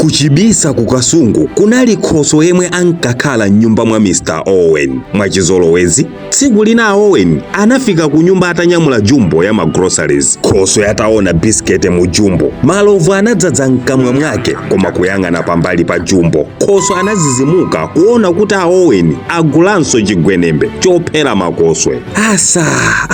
Kuchibisa kukasungu kunali Khoswe yemwe ankakhala m'nyumba mwa Mr. Owen mwachizolowezi. Tsiku lina Owen anafika ku nyumba atanyamula jumbo ya groceries. Khoswe ataona bisikete mu jumbo, malovu anadzadza mkamwa mwake, koma kuyang'ana pambali pa jumbo Khoswe anazizimuka kuona kuti Owen agulanso chigwenembe chophera makoswe. Asa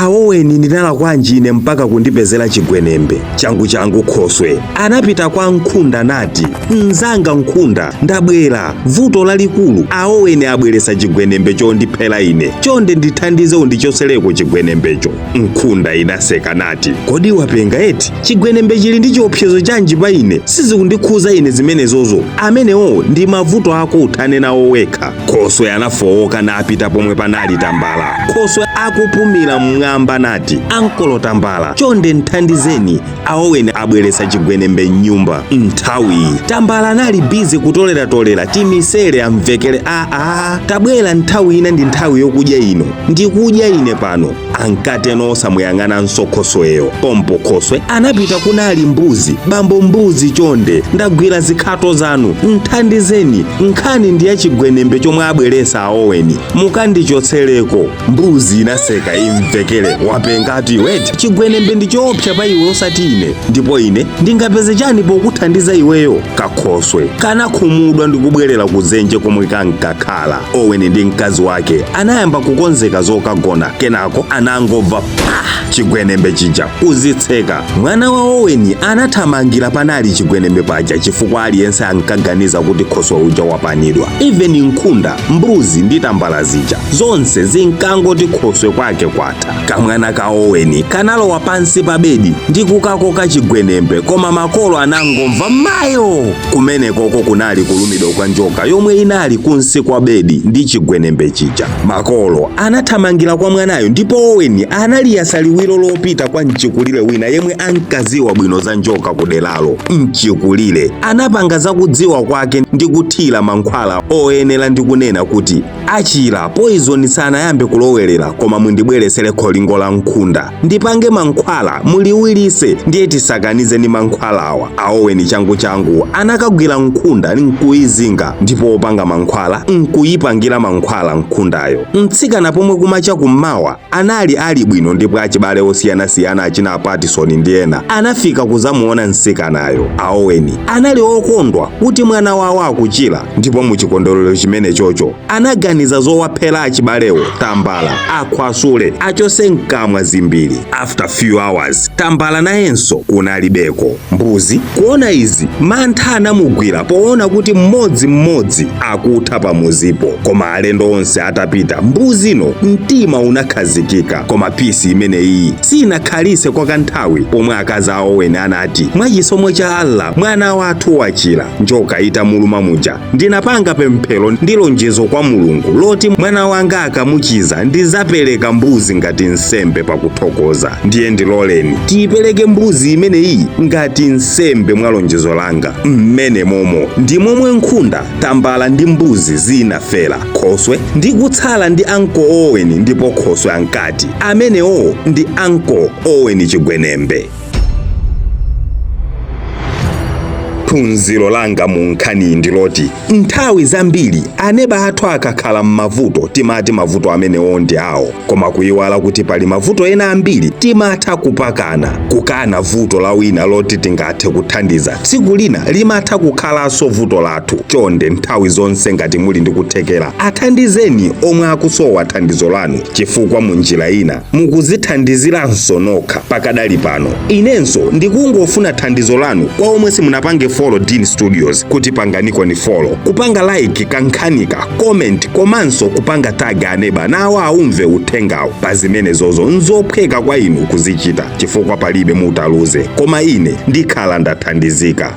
Owen ndinala kwanji ine mpaka kundipezera chigwenembe changu Khoswe anapita kwa Nkhunda nati, mzanga Nkhunda, ndabwera vuto lalikulu. Owen abweresa chigwenembe chondiphera ine, chonde ndithandize undichosereko chigwenembecho. Nkhunda inaseka nati, kodi wapenga eti chigwenembe chili ndi chiopsezo chanji pa ine? Sizikundikhuza ine zimenezozo, amenewo ndi mavuto ako uthane nawo wekha. Khoswe anafowoka napita pomwe panali Tambala. Khoswe akupumira mng'amba nati, ankolo Tambala, chonde nthandizeni Owen abweresa chigwenembe m'nyumba. Nthawi Tambala anali bizi kutolera timisere amvekere. Tabwera nthawi ina ndi nthawi yokudya ino, ndikudya ine pano. Ankati osamuyang'ananso Khosweyo. Pompo Khoswe anapita kunali mbuzi. Bambo mbuzi, chonde ndagwira zikhato zanu, nthandizeni, nkhani ndi ya chigwenembe chomwe abweresa Owen, mukandichotsereko. Mbuzi inaseka imvekere, wapengati weti chigwenembe ndi choopsa pa iwe osati ine, ndipo ine ndingapeze chani pokuthandiza iweyo? Kakhoswe kanakhumudwa ndi kubwerera kuzenje komwe kankakhala. Owen ndi mkazi wake anayamba kukonzeka zokagona, kenako anangobva chigwenembe chija kuzitseka. Mwana wa Owen anathamangira panali chigwenembe paja chifukwa aliyense ankaganiza kuti Khoswe uja wapanidwa. Even Nkhunda, mbuzi ndi Tambala zija zonse zinkangoti Khoswe kwake kwatha. Kamwana ka Owen kanalowa pansi pa bedi ndi kukakoka chigwenembe, koma makolo anangomva mayo. Kumenekoko kunali kulumidwa kwa njoka yomwe inali kunsi kwa bedi ndi chigwenembe chija. Makolo anathamangira kwa mwanayo, ndipo Owen analiyasa liwiro lopita kwa mchikulire wina yemwe ankaziwa bwino za njoka kudelalo. Mchikulire anapanga zakudziwa kwake ndi kuthira mankhwala oyenera ndi kunena kuti achira poison sanayambe kulowerera, koma mundibweresere kholingo la Nkhunda ndipange mankhwala muliwirise ndiye tisakanize ndi mankhwalawa. Owen changu anakagwira Nkhunda nkuizinga, ndipo opanga mankhwala nkuyipangira mankhwala Nkhundayo. Mtsikana pomwe kumacha kummawa anali ali bwino, ndipo achibale osiyanasiyana achina Patison ndi ena anafika kuzamuona mtsikanayo. Owen anali okondwa kuti mwana wawo akuchira, ndipo muchikondwerero chimene chocho anaganiza zowaphera achibalewo Tambala akhwasule achose mkamwa zimbiri. After few hours Tambala nayenso kunalibeko. Mbuzi kuona izi mantha anamugwira poona kuti mmodzi akutha pamuzipo, koma alendo onse atapita mbuzino mtima unakhazikika. Koma pisi imene iyi sinakhalise kwa kanthawi, pomwe akazi a Owen anati, mwachisomo cha Allah mwana wathu wachira. Njoka itamuluma muja ndinapanga pemphero ndi lonjezo kwa Mulungu loti mwana wanga akamuchiza ndizapereka mbuzi ngati nsembe pakuthokoza. Ndiye ndiloleni tiyipereke mbuzi imene iyi ngati nsembe mwa lonjezo langa. Mmene momo ndi momwe Nkhunda, Tambala ndi mbuzi zinafera. Khoswe ndi kutsala ndi Uncle Owen, ndipo Khoswe ankati amenewo ndi Uncle Owen chigwenembe. Phunziro langa mu nkhani ndiloti nthawi zambiri aneba athu akakhala m'mavuto timati mavuto amenewo ndi awo, koma kuyiwala kuti pali mavuto ena ambiri timatha kukana vuto la wina loti tingathe kuthandiza, tsiku lina limatha kukhalanso vuto lathu. Chonde nthawi zonse ngati muli ndi kuthekera athandizeni omwe akusowa thandizo lanu, chifukwa mu njira ina mukuzithandiziranso nokha. Pakadali pano inenso ndikungofuna thandizo lanu kwa omwe simunapange follow Dean Studios kuti panganiko ni follow, kupanga like kankhanika, comment, komanso kupanga tag aneba nawo aumve uthengawo. Pa zimenezozo nzophweka kwa inu kuzichita chifukwa palibe mutaluze, koma ine ndikhala ndathandizika.